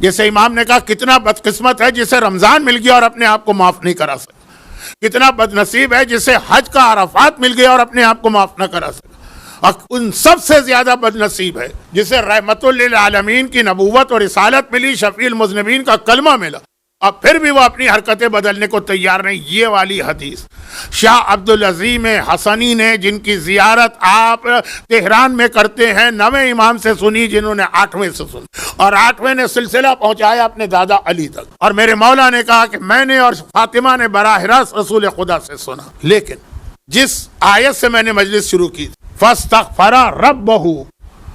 جیسے امام نے کہا کتنا بدقسمت ہے جسے رمضان مل گیا اور اپنے آپ کو معاف نہیں کرا سکا، کتنا بد نصیب ہے جسے حج کا عرفات مل گیا اور اپنے آپ کو معاف نہ کرا سکا، اور ان سب سے زیادہ بد نصیب ہے جسے رحمت للعالمین کی نبوت اور رسالت ملی، شفیع المذنبین کا کلمہ ملا، اور پھر بھی وہ اپنی حرکتیں بدلنے کو تیار نہیں۔ یہ والی حدیث شاہ عبدالعظیم حسنی نے، جن کی زیارت آپ تہران میں کرتے ہیں، 9ویں امام سے سنی، جنہوں نے 8ویں سے سنی، اور 8ویں نے سلسلہ پہنچایا اپنے دادا علی تک، اور میرے مولا نے کہا کہ میں نے اور فاطمہ نے براہ راست رسول خدا سے سنا۔ لیکن جس آیت سے میں نے مجلس شروع کی، فاستغفر ربہ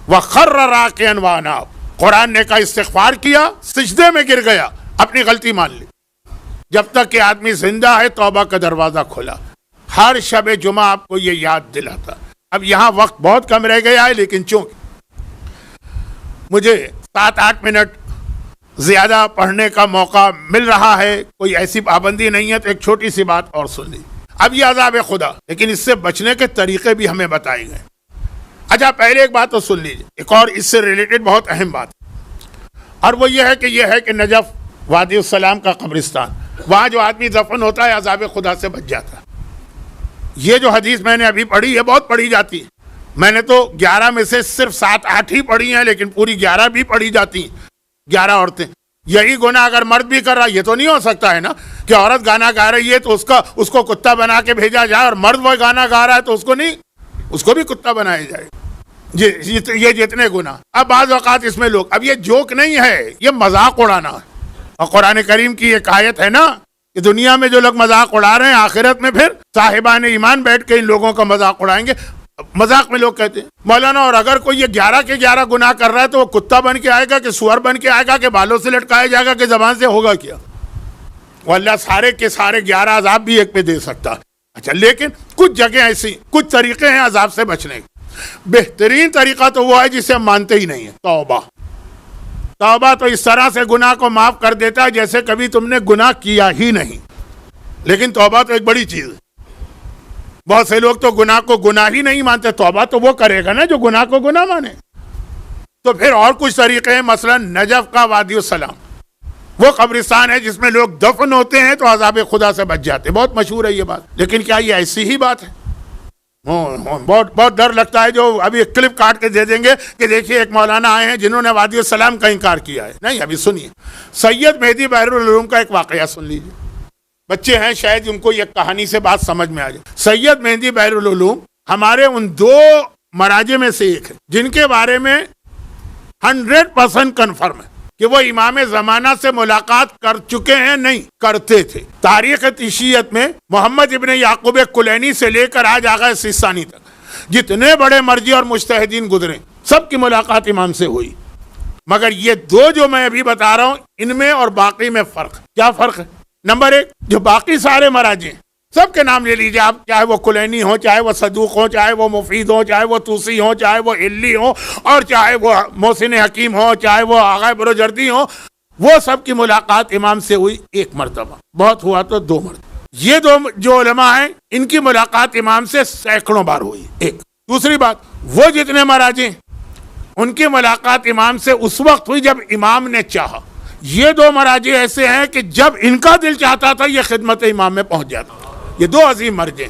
وخر راکعا واناب، قرآن نے کہا استغفار کیا، سجدے میں گر گیا، اپنی غلطی مان لی۔ جب تک کہ آدمی زندہ ہے توبہ کا دروازہ کھلا، ہر شب جمعہ آپ کو یہ یاد دلاتا۔ اب یہاں وقت بہت کم رہ گیا ہے، لیکن چونکہ مجھے 7-8 منٹ زیادہ پڑھنے کا موقع مل رہا ہے، کوئی ایسی پابندی نہیں ہے، تو ایک چھوٹی سی بات اور سن لی۔ اب یہ عذاب خدا، لیکن اس سے بچنے کے طریقے بھی ہمیں بتائے گئے۔ اچھا، پہلے ایک بات تو سن لیجیے، ایک اور اس سے ریلیٹڈ بہت اہم بات، اور وہ یہ ہے کہ نجف وادی السلام کا قبرستان، وہاں جو آدمی دفن ہوتا ہے عذاب خدا سے بچ جاتا ہے۔ یہ جو حدیث میں نے ابھی پڑھی ہے بہت پڑھی جاتی ہے، میں نے تو 11 میں سے صرف 7-8 ہی پڑھی ہیں، لیکن پوری 11 بھی پڑھی جاتی ہیں۔ 11 عورتیں، یہی گناہ اگر مرد بھی کر رہا، یہ تو نہیں ہو سکتا ہے نا کہ عورت گانا گا رہی ہے تو اس کو کتا بنا کے بھیجا جائے، اور مرد وہ گانا گا رہا ہے تو اس کو بھی کتا بنایا جائے۔ یہ جتنے گناہ، اب بعض اوقات اس میں لوگ، اب یہ جوک نہیں ہے، یہ مذاق اڑانا ہے، اور قرآن کریم کی ایک آیت ہے نا کہ دنیا میں جو لوگ مذاق اڑا رہے ہیں، آخرت میں پھر صاحبان ایمان بیٹھ کے ان لوگوں کا مذاق اڑائیں گے۔ مذاق میں لوگ کہتے ہیں مولانا، اور اگر کوئی یہ 11 کے 11 گناہ کر رہا ہے تو وہ کتا بن کے آئے گا کہ سور بن کے آئے گا کہ بالوں سے لٹکایا جائے گا کہ زبان سے ہوگا کیا؟ وہ اللہ سارے کے سارے 11 عذاب بھی ایک پہ دے سکتا ہے۔ اچھا، لیکن کچھ جگہ ایسی، کچھ طریقے ہیں عذاب سے بچنے کے۔ بہترین طریقہ تو وہ ہے جسے ہم مانتے ہی نہیں ہیں، توبہ۔ توبہ تو اس طرح سے گناہ کو معاف کر دیتا ہے جیسے کبھی تم نے گناہ کیا ہی نہیں۔ لیکن توبہ تو ایک بڑی چیز ہے۔ بہت سے لوگ تو گناہ کو گناہ ہی نہیں مانتے، توبہ تو وہ کرے گا نا جو گناہ کو گناہ مانے۔ تو پھر اور کچھ طریقے ہیں، مثلا نجف کا وادی السلام، وہ قبرستان ہے جس میں لوگ دفن ہوتے ہیں تو عذاب خدا سے بچ جاتے، بہت مشہور ہے یہ بات۔ لیکن کیا یہ ایسی ہی بات ہے؟ بہت ڈر لگتا ہے جو ابھی ایک کلپ کاٹ کے دے دیں گے کہ دیکھیے ایک مولانا آئے ہیں جنہوں نے وادی السلام کا انکار کیا ہے۔ نہیں، ابھی سنیے، سید مہدی بحر العلوم کا ایک واقعہ سن لیجیے۔ بچے ہیں شاید ان کو یہ کہانی سے بات سمجھ میں آ جائے۔ سید مہدی بحر العلوم ہمارے ان 2 مراجع میں سے ایک ہے جن کے بارے میں 100% کنفرم ہے کہ وہ امام زمانہ سے ملاقات کر چکے ہیں، نہیں کرتے تھے۔ تاریخ شیعت میں محمد ابن یعقوب کلینی سے لے کر آج آغا سیستانی تک جتنے بڑے مرجع اور مجتہدین گزرے، سب کی ملاقات امام سے ہوئی، مگر یہ 2 جو میں ابھی بتا رہا ہوں ان میں اور باقی میں فرق۔ کیا فرق ہے؟ نمبر 1، جو باقی سارے مراجع ہیں سب کے نام لے لیجیے آپ، چاہے وہ کلینی ہو، چاہے وہ صدوق ہو، چاہے وہ مفید ہو، چاہے وہ توسی ہو، چاہے وہ علی ہو، اور چاہے وہ محسن حکیم ہو، چاہے وہ آغا بروجردی ہو، وہ سب کی ملاقات امام سے ہوئی 1 مرتبہ، بہت ہوا تو 2 مرتبہ۔ یہ 2 جو علماء ہیں ان کی ملاقات امام سے سینکڑوں بار ہوئی۔ ایک دوسری بات، وہ جتنے مراجع ان کی ملاقات امام سے اس وقت ہوئی جب امام نے چاہا۔ یہ 2 مراجع ایسے ہیں کہ جب ان کا دل چاہتا تھا یہ خدمت امام میں پہنچ جاتا۔ یہ 2 عظیم مرجع۔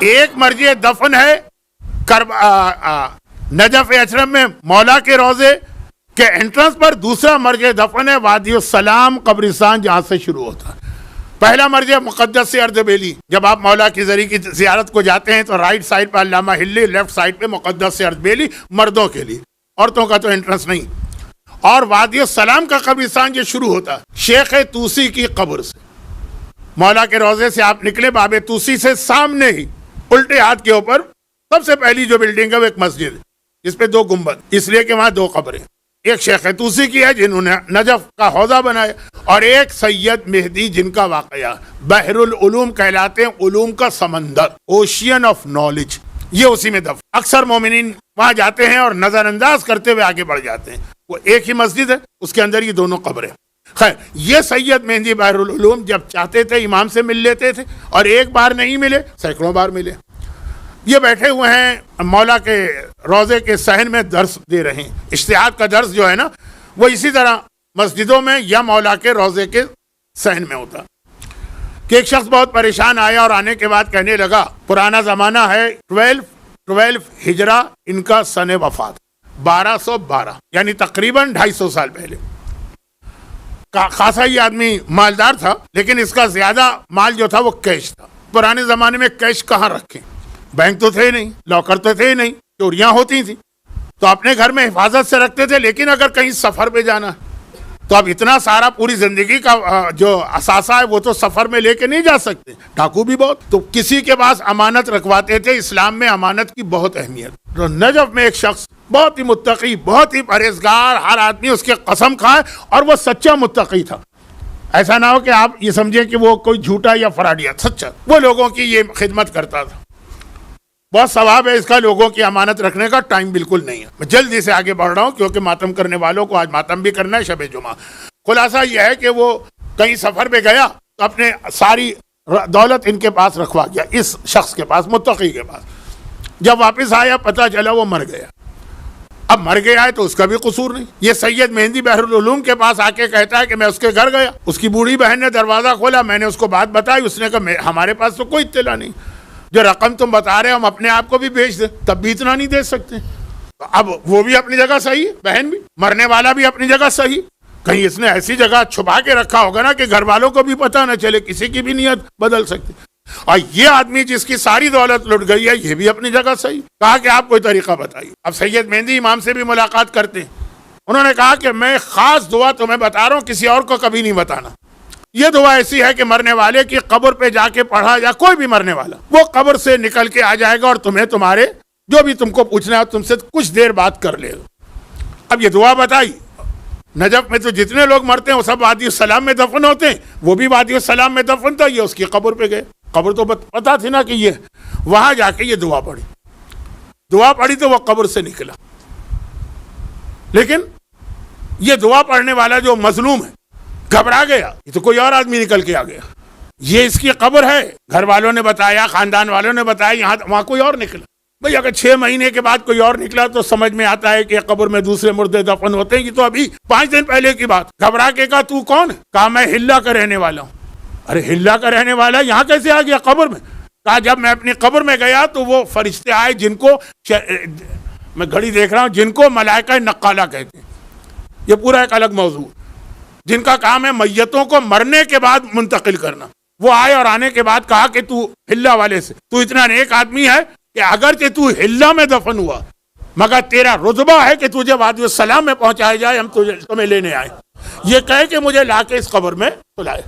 ایک مرجع دفن ہے نجف اشرف میں مولا کے روضے کے انٹرنس پر، دوسرا مرجع دفن ہے وادی السلام قبرستان جہاں سے شروع ہوتا ہے۔ پہلا مرجع مقدس سے اردبیلی، جب آپ مولا کی زری کی زیارت کو جاتے ہیں تو رائٹ سائڈ پہ علامہ ہلی، لیفٹ سائڈ پہ مقدس سے اردبیلی، مردوں کے لیے، عورتوں کا تو انٹرنس نہیں۔ اور وادی السلام کا قبرستان جو شروع ہوتا ہے شیخ توسی کی قبر سے، مولا کے روضے سے آپ نکلے، باب توسی سے سامنے ہی الٹے ہاتھ کے اوپر سب سے پہلی جو بلڈنگ ہے وہ ایک مسجد ہے جس پہ 2 گنبد، اس لیے کہ وہاں 2 قبریں، ایک شیخ توسی کی ہے جنہوں نے نجف کا حوضہ بنایا، اور ایک سید مہدی جن کا واقعہ بحر العلوم کہلاتے ہیں، علوم کا سمندر، اوشین آف نالج، یہ اسی میں دفن۔ اکثر مومنین وہاں جاتے ہیں اور نظر انداز کرتے ہوئے آگے بڑھ جاتے ہیں۔ وہ ایک ہی مسجد ہے، اس کے اندر یہ 2 قبریں۔ خیر، یہ سید مہدی بحر العلوم جب چاہتے تھے امام سے مل لیتے تھے، اور ایک بار نہیں ملے، سینکڑوں بار ملے۔ یہ بیٹھے ہوئے ہیں مولا کے روزے کے صحن میں درس دے رہے ہیں. اشتہاد کا درس جو ہے نا وہ اسی طرح مسجدوں میں یا مولا کے روزے کے صحن میں ہوتا کہ ایک شخص بہت پریشان آیا اور آنے کے بعد کہنے لگا پرانا زمانہ ہے 12 ہجرہ ان کا سن وفات 1212 یعنی تقریباً 250 سال پہلے. خاصا یہ آدمی مالدار تھا لیکن اس کا زیادہ مال جو تھا وہ کیش تھا. پرانے زمانے میں کیش کہاں رکھیں, بینک تو تھے نہیں, لاکر تو تھے نہیں, چوریاں ہوتی تھیں تو اپنے گھر میں حفاظت سے رکھتے تھے. لیکن اگر کہیں سفر پہ جانا ہے تو اب اتنا سارا پوری زندگی کا جو اثاثہ ہے وہ تو سفر میں لے کے نہیں جا سکتے, ڈاکو بھی بہت, تو کسی کے پاس امانت رکھواتے تھے. اسلام میں امانت کی بہت اہمیت. تو نجف میں ایک شخص بہت ہی متقی, بہت ہی پرہیزگار, ہر آدمی اس کے قسم کھائے اور وہ سچا متقی تھا. ایسا نہ ہو کہ آپ یہ سمجھیں کہ وہ کوئی جھوٹا یا فراڈیا, سچا وہ لوگوں کی یہ خدمت کرتا تھا. بہت ثواب ہے اس کا, لوگوں کی امانت رکھنے کا ٹائم بالکل نہیں ہے. میں جلدی سے آگے بڑھ رہا ہوں کیونکہ ماتم کرنے والوں کو آج ماتم بھی کرنا ہے, شب جمعہ. خلاصہ یہ ہے کہ وہ کہیں سفر پہ گیا تو اپنے ساری دولت ان کے پاس رکھوا گیا, اس شخص کے پاس, متقی کے پاس. جب واپس آیا پتہ چلا وہ مر گیا. اب مر گیا ہے تو اس کا بھی قصور نہیں. یہ سید مہندی بحر العلوم کے پاس آ کے کہتا ہے کہ میں اس کے گھر گیا, اس کی بوڑھی بہن نے دروازہ کھولا, میں نے اس کو بات بتائی, اس نے کہا ہمارے پاس تو کوئی اطلاع نہیں, جو رقم تم بتا رہے ہم اپنے آپ کو بھی بھیج دیں تب بھی اتنا نہیں دے سکتے. اب وہ بھی اپنی جگہ صحیح ہے, بہن بھی, مرنے والا بھی اپنی جگہ صحیح. کہیں اس نے ایسی جگہ چھپا کے رکھا ہوگا نا کہ گھر والوں کو بھی پتہ نہ چلے, کسی کی بھی نیت بدل سکتی. اور یہ آدمی جس کی ساری دولت لٹ گئی ہے یہ بھی اپنی جگہ صحیح. کہا کہ آپ کوئی طریقہ بتائیے. اب سید مہندی امام سے بھی ملاقات کرتے ہیں. انہوں نے کہا کہ میں خاص دعا تمہیں بتا رہا ہوں, کسی اور کو کبھی نہیں بتانا. یہ دعا ایسی ہے کہ مرنے والے کی قبر پہ جا کے پڑھا, یا کوئی بھی مرنے والا وہ قبر سے نکل کے آ جائے گا اور تمہیں تمہارے جو بھی تم کو پوچھنا ہے تم سے کچھ دیر بات کر لے گا. اب یہ دعا بتائی. نجف میں تو جتنے لوگ مرتے ہیں وہ سب وادی السلام میں دفن ہوتے ہیں, وہ بھی وادی السلام میں دفن تھا, یہ اس کی قبر پہ گئے. قبر تو پتا تھی نا کہ یہ, وہاں جا کے یہ دعا پڑھی تو وہ قبر سے نکلا. لیکن یہ دعا پڑھنے والا جو مظلوم ہے گھبرا گیا, یہ تو کوئی اور آدمی نکل کے آ گیا, یہ اس کی قبر ہے. گھر والوں نے بتایا, خاندان والوں نے بتایا, یہاں وہاں کوئی اور نکلا. بھئی اگر 6 مہینے کے بعد کوئی اور نکلا تو سمجھ میں آتا ہے کہ قبر میں دوسرے مردے دفن ہوتے ہیں. یہ تو ابھی 5 دن پہلے کی بات. گھبرا کے کہا تو کون ہے؟ کہا میں ہلا کا رہنے والا ہوں. ارے ہلا کا رہنے والا یہاں کیسے آ گیا قبر میں؟ کہا جب میں اپنی قبر میں گیا تو وہ فرشتے آئے جن کو میں گھڑی دیکھ رہا ہوں, جن کو ملائکہ نقالہ کہتے ہیں. یہ پورا ایک الگ موضوع, جن کا کام ہے میتوں کو مرنے کے بعد منتقل کرنا. وہ آئے اور آنے کے بعد کہا کہ تو ہلا والے سے, تو اتنا نیک آدمی ہے کہ اگرچہ تو ہلا میں دفن ہوا مگر تیرا رتبہ ہے کہ تجھے وادی السلام میں پہنچایا جائے, ہم تمہیں لینے آئے. یہ کہے کہ مجھے لا کے اس قبر میں سلائے.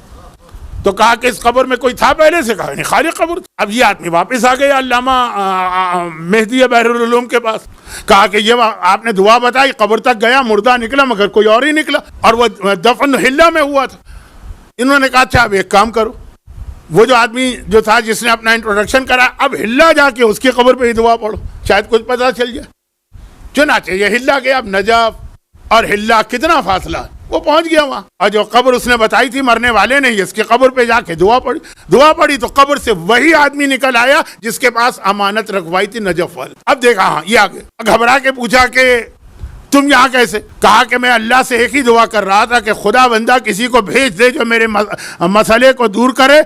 تو کہا کہ اس قبر میں کوئی تھا پہلے سے؟ کہا نہیں, خالی قبر. اب یہ آدمی واپس آ گیا علامہ مہدی بحر العلوم کے پاس. کہا کہ یہ آپ نے دعا بتائی, قبر تک گیا, مردہ نکلا مگر کوئی اور ہی نکلا, اور وہ دفن ہلا میں ہوا تھا. انہوں نے کہا اچھا اب ایک کام کرو, وہ جو آدمی جو تھا جس نے اپنا انٹروڈکشن کرا, اب ہلا جا کے اس کی قبر پہ ہی دعا پڑھو, شاید کچھ پتہ چل جائے. چنانچہ یہ ہلا گیا. اب نجف اور ہلا کتنا فاصلہ ہے, وہ پہنچ گیا وہاں. اور جو قبر اس نے بتائی تھی مرنے والے نے, اس کی قبر پہ جا کے دعا پڑھی تو قبر سے وہی آدمی نکل آیا جس کے پاس امانت رکھوائی تھی نجف والے. اب دیکھا ہاں یہ آگے گھبرا کے پوچھا کہ تم یہاں کیسے؟ کہا کہ میں اللہ سے ایک ہی دعا کر رہا تھا کہ خدا بندہ کسی کو بھیج دے جو میرے مسئلے کو دور کرے.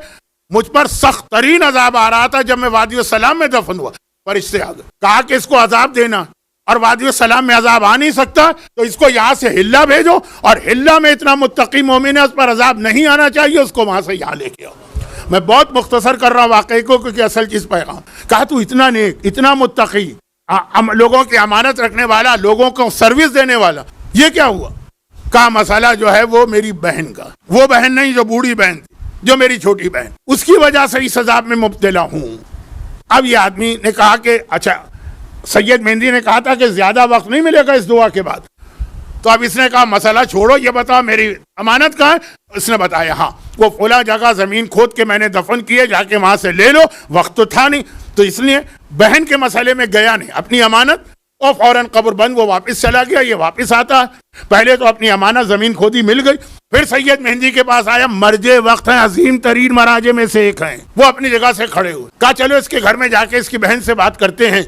مجھ پر سخت ترین عذاب آ رہا تھا جب میں وادی السلام میں دفن ہوا. فرشتے آ گئے, کہا کہ اس کو عذاب دینا, اور وادی السلام میں عذاب آ نہیں سکتا تو اس کو یہاں سے ہلا بھیجو, اور ہلا میں اتنا متقی مومن ہے اس پر عذاب نہیں آنا چاہیے, اس کو وہاں سے یہاں لے کے آؤ. میں بہت مختصر کر رہا ہوں واقعے کو کیونکہ اصل چیز پیغام. کہا تو اتنا نیک, اتنا متقی, لوگوں کی امانت رکھنے والا, لوگوں کو سروس دینے والا, یہ کیا ہوا؟ کہا مسئلہ جو ہے وہ میری بہن کا, وہ بہن نہیں جو بوڑھی بہن تھی, جو میری چھوٹی بہن, اس کی وجہ سے اس عذاب میں مبتلا ہوں. اب یہ آدمی نے کہا کہ اچھا, سید مہندی نے کہا تھا کہ زیادہ وقت نہیں ملے گا اس دعا کے بعد. تو اب اس نے کہا مسئلہ چھوڑو, یہ بتاؤ میری امانت کہاں ہے؟ اس نے بتایا ہاں وہ فلاں جگہ زمین کھود کے میں نے دفن کیے, جا کے وہاں سے لے لو. وقت تو تھا نہیں تو اس لیے بہن کے مسئلے میں گیا نہیں, اپنی امانت اور فوراً قبر بند، وہ واپس چلا گیا، یہ واپس آتا ہے۔ پہلے تو اپنی امانت زمین کھودی مل گئی، پھر سید مہندی کے پاس آیا، مرج وقت ہیں، عظیم ترین مراجع میں سے ایک ہیں، وہ اپنی جگہ سے کھڑے ہوئے، کہا چلو اس کے گھر میں جا کے اس کی بہن سے بات کرتے ہیں،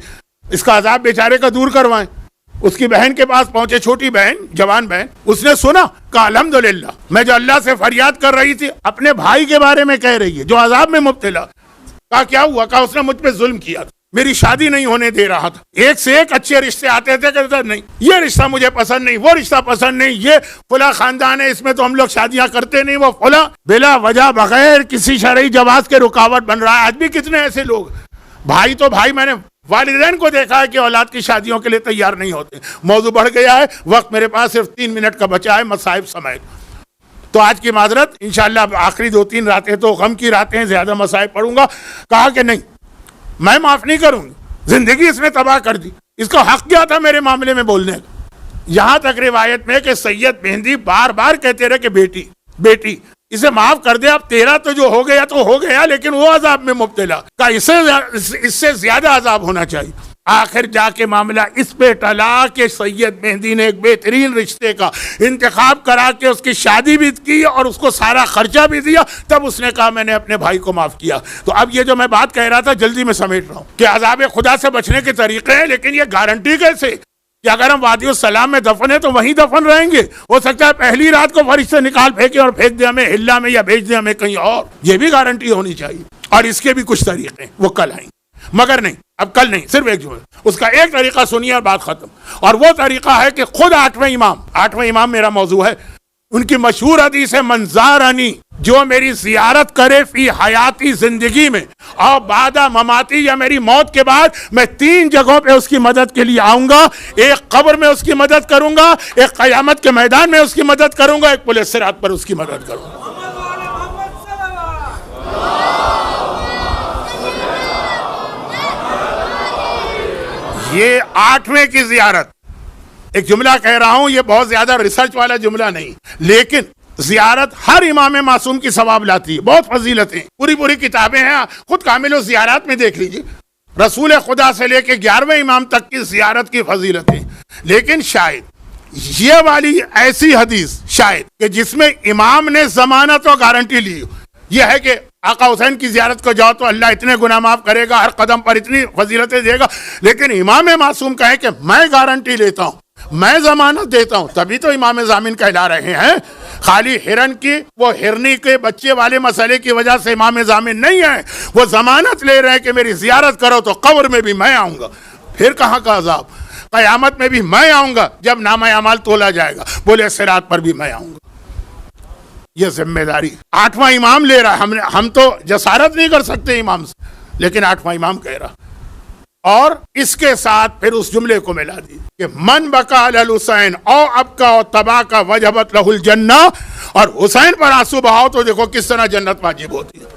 اس کا عذاب بیچارے کا دور کروائیں۔ اس کی بہن کے پاس پہنچے، چھوٹی بہن، جوان بہن، اس نے سنا، کہا الحمدللہ، میں جو اللہ سے فریاد کر رہی تھی اپنے بھائی کے بارے میں کہہ رہی ہے جو عذاب میں مبتلا۔ کہا کیا ہوا؟ کہا اس نے مجھ پہ ظلم کیا تھا، میری شادی نہیں ہونے دے رہا تھا، ایک سے ایک اچھے رشتے آتے تھے، کہتا نہیں یہ رشتہ مجھے پسند نہیں، وہ رشتہ پسند نہیں، یہ فلاں خاندان ہے اس میں تو ہم لوگ شادیاں کرتے نہیں، وہ فلاں، بلا وجہ بغیر کسی شرعی جواز کے رکاوٹ بن رہا ہے۔ آج بھی کتنے ایسے لوگ، بھائی تو بھائی، میں نے والدین کو دیکھا ہے کہ اولاد کی شادیوں کے لیے تیار نہیں ہوتے۔ موضوع بڑھ گیا ہے، وقت میرے پاس صرف 3 منٹ کا بچا ہے، مصائب سمیت، تو آج کی معذرت، انشاءاللہ آخری 2-3 راتیں تو غم کی راتیں ہیں، زیادہ مصائب پڑھوں گا۔ کہا کہ نہیں، میں معاف نہیں کروں گی، زندگی اس نے تباہ کر دی، اس کا حق کیا تھا میرے معاملے میں بولنے کا؟ یہاں تک روایت میں کہ سید مہندی بار بار کہتے رہے کہ بیٹی بیٹی اسے معاف کر دے، اب تیرا تو جو ہو گیا تو ہو گیا، لیکن وہ عذاب میں مبتلا، کہ اس سے زیادہ عذاب ہونا چاہیے۔ آخر جا کے معاملہ اس پہ ٹلا کہ سید مہندی نے ایک بہترین رشتے کا انتخاب کرا کے اس کی شادی بھی کی اور اس کو سارا خرچہ بھی دیا، تب اس نے کہا میں نے اپنے بھائی کو معاف کیا۔ تو اب یہ جو میں بات کہہ رہا تھا جلدی میں سمیٹ رہا ہوں کہ عذاب خدا سے بچنے کے طریقے ہیں، لیکن یہ گارنٹی کیسے کہ اگر ہم وادی السلام میں دفن ہیں تو وہیں دفن رہیں گے؟ ہو سکتا ہے پہلی رات کو فرشتے نکال پھینکے اور پھینک دے ہمیں ہلا میں، یا بھیج دے ہمیں کہیں اور، یہ بھی گارنٹی ہونی چاہیے۔ اور اس کے بھی کچھ طریقے ہیں، وہ کل آئیں گے، مگر نہیں، اب کل نہیں، صرف ایک جملہ، اس کا ایک طریقہ سنیے اور بات ختم۔ اور وہ طریقہ ہے کہ خود 8ویں امام میرا موضوع ہے، ان کی مشہور حدیث ہے من زارنی، جو میری زیارت کرے فی حیاتی، زندگی میں، اور بعد مماتی، یا میری موت کے بعد، میں 3 جگہوں پہ اس کی مدد کے لیے آؤں گا۔ ایک قبر میں اس کی مدد کروں گا، ایک قیامت کے میدان میں اس کی مدد کروں گا، ایک پل صراط پر اس کی مدد کروں گا۔ یہ 8ویں کی زیارت، ایک جملہ کہہ رہا ہوں، یہ بہت زیادہ ریسرچ والا جملہ نہیں، لیکن زیارت ہر امام معصوم کی ثواب لاتی ہے، بہت فضیلتیں، پوری کتابیں ہیں، خود کامل الزیارات میں دیکھ لیجئے، رسول خدا سے لے کے 11ویں امام تک کی زیارت کی فضیلتیں۔ لیکن شاید یہ والی ایسی حدیث شاید کہ جس میں امام نے ضمانت اور گارنٹی لی، یہ ہے کہ آقا حسین کی زیارت کو جاؤ تو اللہ اتنے گناہ معاف کرے گا، ہر قدم پر اتنی فضیلتیں دے گا، لیکن امام معصوم کہے کہ میں گارنٹی لیتا ہوں، میں ضمانت دیتا ہوں، تبھی تو امام ضامن کہلا رہے ہیں۔ خالی ہرن کی، وہ ہرنی کے بچے والے مسئلے کی وجہ سے امام ضامن نہیں ہے، وہ ضمانت لے رہے ہیں کہ میری زیارت کرو تو قبر میں بھی میں آؤں گا، پھر کہاں کا عذاب، قیامت میں بھی میں آؤں گا، جب نامہ اعمال تولا جائے گا، بولے صراط پر بھی میں آؤں گا۔ یہ ذمہ داری 8واں امام لے رہا ہے، ہم تو جسارت نہیں کر سکتے امام سے، لیکن 8واں امام کہہ رہا۔ اور اس کے ساتھ پھر اس جملے کو ملا دی کہ من بکا علی الحسین او ابکا او تبا کا وجبت لہ الجنہ، اور حسین پر آنسو بہاؤ تو دیکھو کس طرح جنت واجب ہوتی ہے۔